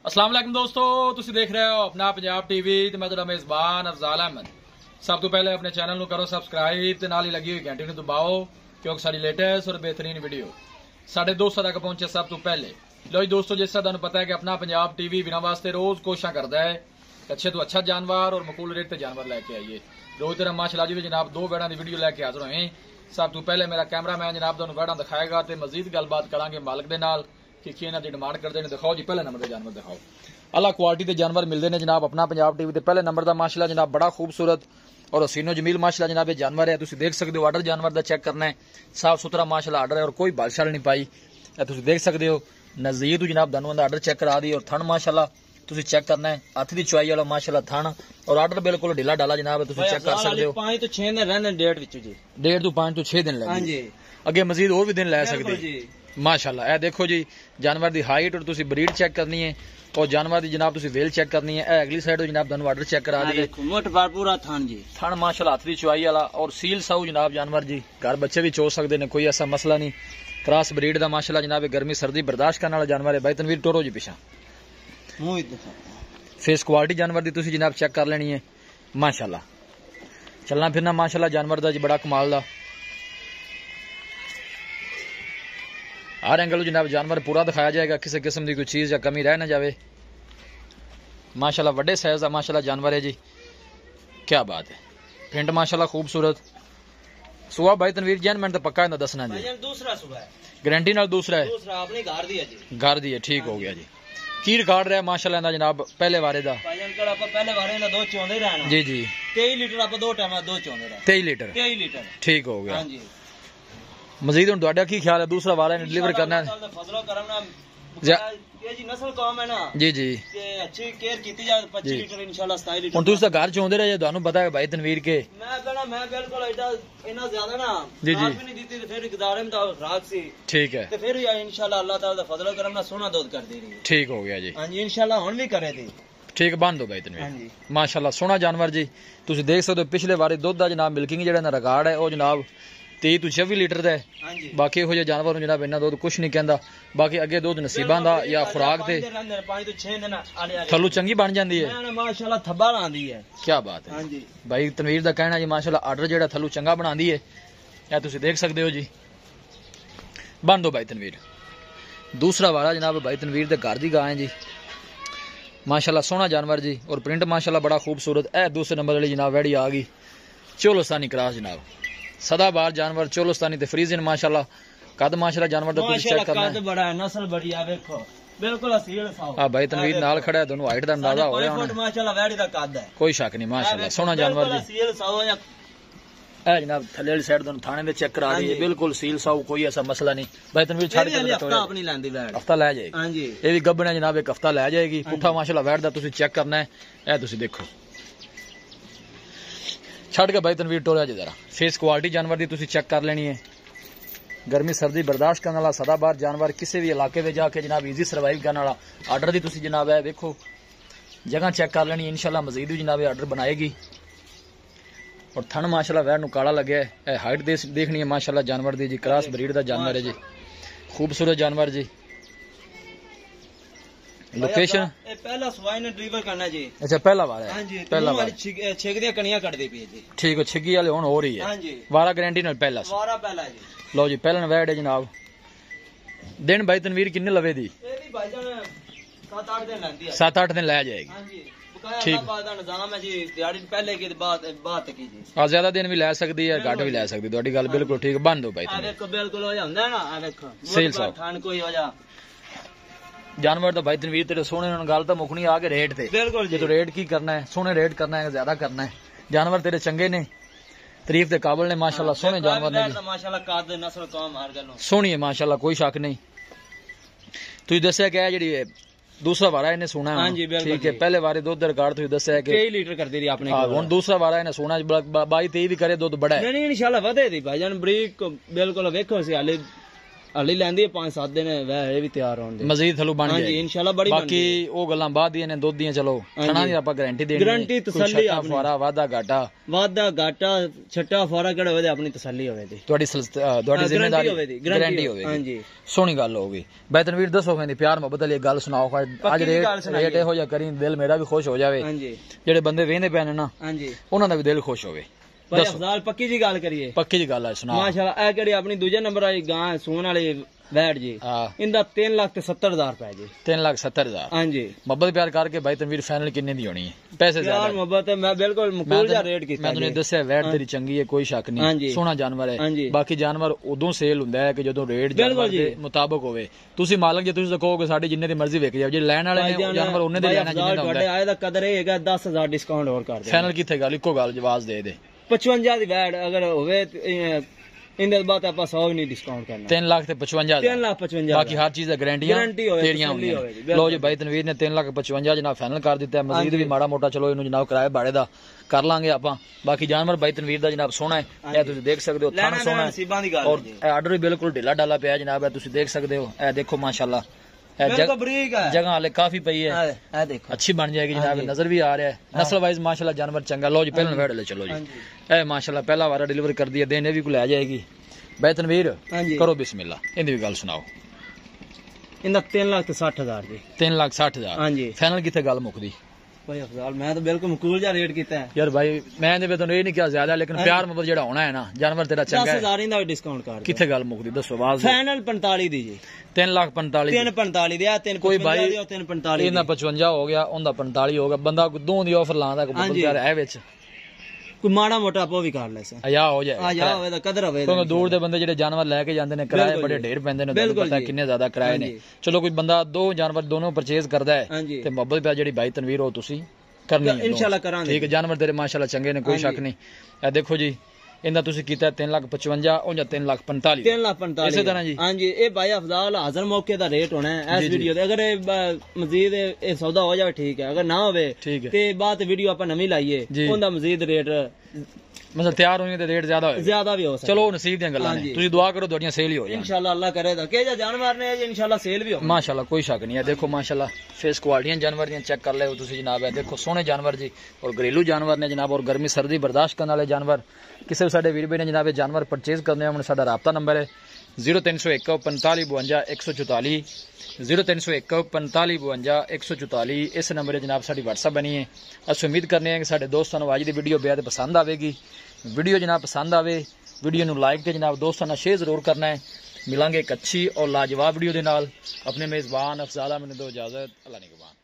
अस्सलाम वालेकुम दोस्तों, तुसी देख रहे हो अपना पंजाब टीवी ते मैं तुहाडा मेज़बान अफजाल अहमद। सब तो पहले अपने चैनल नूं करो सबसक्राइब ते नाल ही लगी हुई घंटी नूं दबाओ क्योंकि साडी लेटेस्ट और बेहतरीन वीडियो साडे दोस्तों तक पहुंचे सब तो पहले। लो जी दोस्तों, जिस तरह तुहानूं पता है कि अपना पंजाब टीवी बिना वास्ते रोज कोशिशां करदा है अच्छे तो अच्छा जानवर और मकूल रेट ते जानवर लैके आइए। रोज तरह माशाअल्लाह जी जनाब दो वेड़ां दी वीडियो लैके हाजिर होए। सब तो पहले मेरा कैमरामैन जनाब तुहानूं वेड़ां दिखाएगा ते मजीद गलबात करांगे मालिक दे नाल कि इन्हां दी डिमांड करदे ने। दिखाओ जी पहले नंबर दे जानवर दिखाओ। अल्लाह क्वालिटी के जानवर मिलते हैं जनाब अपना पंजाब टीवी। पहले नंबर का माशाल्लाह जनाब बड़ा खूबसूरत और हसीनो जमील माशाल्लाह जनाब ये जानवर है। तुम देख सकते हो आर्डर जानवर का चेक करना है, साफ सुथरा माशाल्लाह आर्डर है और कोई बालशाल नहीं पाई। तुम देख सकते हो नज़ीर तो जनाब दानू आर्डर चेक करा दी और थन माशाल्लाह तुम चेक करना है हथ की चुआई वाला माशाल्लाह थन और आर्डर बिल्कुल ढीला डाला जनाब तुम चेक कर सकते हो। 5 तो 6 दिन रहने डेढ़ तो 5 तो 6 दिन लगे अगे मजीद और भी दिन लै सकते माशाल्लाह। ए देखो जी जानवर की हाइट और तुम ब्रीड चेक करनी है और जानवर की जनाब तुम वेल चेक करनी है। अगली साइड तो जनाब तुहानू आर्डर चेक करा दिए पूरा थन जी थन माशाल्लाह हथ की चुआई वाला और सील साऊ जनाब जानवर जी घर बच्चे भी चो सकते हैं, कोई ऐसा मसला नहीं। क्रॉस ब्रीड का माशाल्लाह जनाब गर्मी सर्दी बर्दाश्त करने वाला जानवर है। भाई तनवीर टोरो जी पिछा फेस क्वालिटी जानवर की तुम जनाब चेक कर लेनी है माशाल्लाह। चलना फिरना माशाल्लाह जानवर का जी बड़ा कमाल का हर एंगल जनाब जानवर पूरा दिखाया जाएगा, किसी किस्म की कोई चीज़ या कमी रह ना जाए। माशाल्लाह बड़े साइज का माशाल्लाह जानवर है जी, क्या बात है। प्रिंट माशाल्लाह खूबसूरत। सुबह भाई तनवीर जैन मैंने तो पक्का इन्हें दसना जी, दूसरा सुबह है गारंटी नाल दूसरा है, दूसरा अपने घर दी है ठीक हो गया जी। की रिकॉर्ड रहा माशाल्लाह इन्दा जनाब पहले वारे दा पहले वारे दा दो चोंदे रहना जी जी 23 लीटर आप दो टाइम दो चोंदे रहे 23 लीटर ठीक हो गया। मजीद हुण तुहाडा की ख्याल है दूसरा वाला ने डिलीवर करना है नस्ल कौम है ना जी जी अच्छी केयर की जाए 25 लीटर इंशाल्लाह 27 लीटर हुण तुसीं घर चोंदे रहे तुहानू पता है भाई तनवीर के मैं बिल्कुल एडा इना ज्यादा ना जी जी नहीं दी ते फिर इकदार में राग सी ठीक है ते फिर इंशाल्लाह अल्लाह ताला दा फजल करम ना सोना दूध कर दे रही ठीक हो गया जी। हां जी इंशाल्लाह हुण भी करे दी ठीक बंद हो भाई तनवीर माशाल्लाह सोना जानवर जी। तुसीं देख सकते हो पिछले बारे दुध दा जनाब मिल्किंग जेड़ा ना रिकॉर्ड है वो जनाब 23 तो 26 लीटर का है। बाकी हो जानवर जनाब इन्ना दूध कुछ नहीं कहता, बाकी अगे दूध नसीबा का या खुराक से थल्लू चंगी बन जाती है माशाल्लाह थब्बा लांदी है। क्या बात है भाई तनवीर का कहना जी माशाल्लाह आर्डर जेड़ा थल्लू चंगा बनाती है या तुम देख सकते हो जी। बन दो भाई तनवीर। दूसरा वाला जनाब भाई तनवीर के घर की गाय है जी माशाल्लाह सोहना जानवर जी और प्रिंट माशाल्लाह बड़ा खूबसूरत। है दूसरे नंबर वाली जनाब वैड़ी आ गई चोलोस्तानी क्रॉस जनाब सदाबार जानवर चोलोस्तानी ते फ्रीजियन माशाल्लाह कद माशाल्लाह जानवर दा तुम चेक करना है बड़ा है नस्ल बड़ी है देखो बिल्कुल असील साफ। हां भाई तनवीर नाल खड़ा है दोनों हाइट दा अंदाजा हो गया माशाल्लाह वैड़ी दा कद है कोई शक नहीं माशाल्लाह सोहना जानवर जी असील साफ है। ए जनाब थल्ले वाली साइड दोनों थाने दे चेक करा दी बिल्कुल सील साफ कोई ऐसा मसला नहीं। भाई तनवीर छाड़ के हफ्ता अपनी लैंदी वैड हफ्ता ले जाएगी। हां जी ये भी गब्बन है जनाब एक हफ्ता ले जाएगी। पुठा माशाल्लाह वैड दा तुम चेक करना है। ए तुम देखो छड़ के भाई तनवीर टोरा जी जरा फेस क्वालिटी जानवर की तुम चेक कर लेनी है। गर्मी सर्दी बर्दाश्त करने वाला सदाबार जानवर किसी भी इलाके में जाके जनाब ईजी सर्वाइव करने वाला आर्डर की तुम जनाब है देखो जगह चेक कर लेनी इंशाल्लाह मजीद भी जनाब आर्डर बनाएगी। और थन माशाल्लाह वैर काला लगे है हाइट देखनी है माशाल्लाह जानवर की जी क्रॉस ब्रीड का जानवर है जी खूबसूरत जानवर जी। लोकेशन पहला सवाई ने डिलीवर करना जी। अच्छा पहला वाला है पहला वाला छिग दी कणियां कट दी पई जी ठीक है छिगी वाले हुन हो रही है। हां जी वारा गारंटी नाल पहला वारा पहला जी। लो जी पहला वैड है जनाब। दिन भाई तनवीर किन्ने लवे दी एदी भाईजान 7-8 दिन लंदी है 7-8 दिन ले जाएगी। हां जी ठीक बात दा निजाम है जी दिहाड़ी पहले की बात की जी हां ज्यादा दिन भी ले सकदी है घट भी ले सकदी तोडी गल बिल्कुल ठीक बंद हो भाई। आ देखो बिल्कुल हो जांदा ना आ देखो सेल साहब थान कोई हो जा जानवर तो भाई तनवीर तेरे सोने गल तो मुकनी आ के रेट थे बिल्कुल जो रेट की करना है सोने रेट करना है ज्यादा करना है। जानवर तेरे चंगे ने तारीफ के काबिल ने माशाल्लाह सोने जानवर ने माशाल्लाह काद नस्ल कौम हर गल सोनी है माशाल्लाह कोई शक नहीं। तुझे दस्या क्या है जी दूसरा वारा इन्हें सोना है। हां जी बिल्कुल ठीक है पहले वारे दूध रिकॉर्ड तुझे दस्या कि 23 लीटर कर दी रही आपने हुन दूसरा वारा इन्हें सोना 22-23 भी करे दूध बड़ा है नहीं इंशाल्लाह वधे दी भाईजान ब्रीक बिल्कुल देखो सी हाले हली लैंदी 5-7 दिन वह भी तैयार होने दे मजीद थलू बन जाएगी इंशाल्लाह बड़ी बाकी ओ गल्लां बाद दी ने दुध दी चलो खाना दी आपा गारंटी देनी गारंटी तसल्ली फवारा वादा घाटा छट्टा फवारा केड़ा होवे अपनी तसल्ली होवे दी ਤੁਹਾਡੀ ਜ਼ਿੰਮੇਵਾਰੀ ਗਾਰੰਟੀ ਹੋਵੇਗੀ ਹਾਂਜੀ ਸੋਹਣੀ ਗੱਲ ਹੋਊਗੀ ਬੈਤਨਵੀਰ ਦੱਸੋ ਕਹਿੰਦੀ ਪਿਆਰ ਮੁਹੱਬਤ ਵਾਲੀ ਗੱਲ ਸੁਣਾਓ ਅੱਜ ਰੇਟ ਇਹੋ ਜਿਹਾ ਕਰੀ ਦਿਲ ਮੇਰਾ ਵੀ ਖੁਸ਼ ਹੋ ਜਾਵੇ ਹਾਂਜੀ ਜਿਹੜੇ ਬੰਦੇ ਵੇਂਦੇ ਪੈਣ ਨਾ ਹਾਂਜੀ ਉਹਨਾਂ ਦਾ ਵੀ ਦਿਲ ਖੁਸ਼ ਹੋਵੇ ਭਾਈ ਅਫਜ਼ਾਲ ਪੱਕੀ ਜੀ ਗੱਲ ਕਰੀਏ ਪੱਕੀ ਜੀ ਗੱਲ ਹੈ ਸੁਣਾਓ ਮਾਸ਼ਾਅੱਲਾ ਇਹ ਕਿਹੜੀ ਆਪਣੀ ਦੂਜੇ ਨੰਬਰ ਵਾਲੀ ਗਾਂ ਸੂਣ ਵਾਲੀ वैट जी इंदा 3,70,000 रुपए जी 3,70,000 हाँ जी मोहब्बत प्यार करके भाई तनवीर फाइनल किन्ने दी होनी है पैसे ज्यादा मोहब्बत मैं बिल्कुल मुकूल जा रेट कीता मैं तुझे दस्या वैट तेरी चंगी है कोई शक नहीं सोहना जानवर है बाकी जानवर उदों सेल हुंदा है कि जदों रेट जानवर दे मुताबिक होवे तुसी मालक जे तुसी कहोगे साडी जिन्ने दी मर्जी विक जावे जे लैण वाले ने जानवर उन्ने दे लेना जिन्ने दा हुंदा है आए दा कदर है 10,000 डिस्काउंट और कर दे फाइनल किथे गल इको गल जवाब दे दे 55 दी वैट अगर होवे इंदे बाद आप 100 नहीं डिस्काउंट करना 3,55,000 3,55,000 बाकी हर चीज गारंटी तेरियां होंदी लो जी भाई तनवीर ने 3,55,000 जनाब फाइनल कर दिता है मजीद भी माड़ा मोटा चलो इनु जनाब किराए भाड़े दा कर लांगे आपां बाकी जानवर भाई तनवीर दा जनाब सोहना है ए तुसी देख सकदे हो थाना सोहना है और आर्डर भी बिल्कुल ढिला ढाला पिया जनाब है तुसी देख सकदे हो ए देखो माशाल्लाह जगह हाले काफी पई है देखो अच्छी बन जाएगी जनाब नजर भी आ रहा है नस्ल वाइज माशाल्लाह जानवर चंगा लो जी पहले वेड़ ले चलो जी ए माशाल्लाह पहला वारा डिलीवर कर दिया देने भी को ले जाएगी भाई तनवीर करो बिस्मिल्लाह इंदी भी गल सुनाओ इंदा 3,60,000 जी 3,60,000 हां जी फाइनल किथे गल मुकदी भाई अफजाल मैं तो बिल्कुल मकूल जा रेट कीता है यार भाई मैं ने तो ये नहीं किया ज्यादा लेकिन प्यार मोहब्बत जेड़ा होना है ना जानवर तेरा चंगा है 10,000 इंदा डिस्काउंट कर किथे गल मुकदी दसो आवाज फाइनल 45 दी जी 3,45,000 दिया 3 कोई भाई 3,45 इंदा 55 हो गया उनदा 45 हो गया बंदा दो दी ऑफर लांदा को प्यार है विच कोई माड़ा मोटा आपो भी कर ले आया हो जाए आया होवे दा कदर होवे क्योंकि दूर दे बंदे जेड़े जानवर लेके जांदे ने किराए बड़े ढेर पैंदे ने पता किन्ने ज्यादा किराए ने चलो कोई बंदा दो जानवर दोनों परचेज करदा है ते मोहब्बत प्यार जेड़ी भाई तनवीर हो तुसी करनी है इंशाल्लाह करांगे ठीक है जानवर तेरे माशाल्लाह चंगे ने कोई शक नहीं ए देखो जी इंदा तुसी कीता 3,55,000 और 3,45,000 इसी तरह जी हां जी ए भाई अफजाल हाजिर मौके दा रेट होना है इस वीडियो दे अगर मजीद ए सौदा हो जाए ठीक है अगर ना होवे ते बाद वीडियो आपा नवी लाइए उनदा मजीद रेट मतलब तैयार होने ते रेट ज्यादा भी हो सकता चलो नसीब दी गल्लां ने तुसी दुआ करो ਤੁਹਾਡੀਆਂ सेल ही हो जाए इंशाल्लाह अल्लाह करेगा के जा जानवर ने इंशाल्लाह सेल भी हो माशाल्लाह कोई शक नहीं है देखो माशाल्लाह फेस क्वालिटियां जानवर दी चेक कर ले तुसी जनाब है देखो सोहने जानवर जी और घरेलू जानवर ने जनाब और गर्मी सर्दी बर्दाश्त करने वाले जानवर किसी साडे वीर भाई ने जनाब जानवर परचेज करने होने साडा राबता नंबर है 0301 45 52 144 0301 45 52 144 इस नंबर जनाब साडी व्हाट्सएप बनी है अस उम्मीद करने हैं कि साडे दोस्तां नूं अज दी वीडियो बेहद पसंद आवेगी वीडियो जनाब पसंद आवे वीडियो नूं लाइक ते जनाब दोस्तां नाल शेयर जरूर करना है मिलांगे एक अच्छी और लाजवाब वीडियो दे नाल अपने मेजबान अफजाल मैनूं दो इजाजत अल्लाह निगहबान।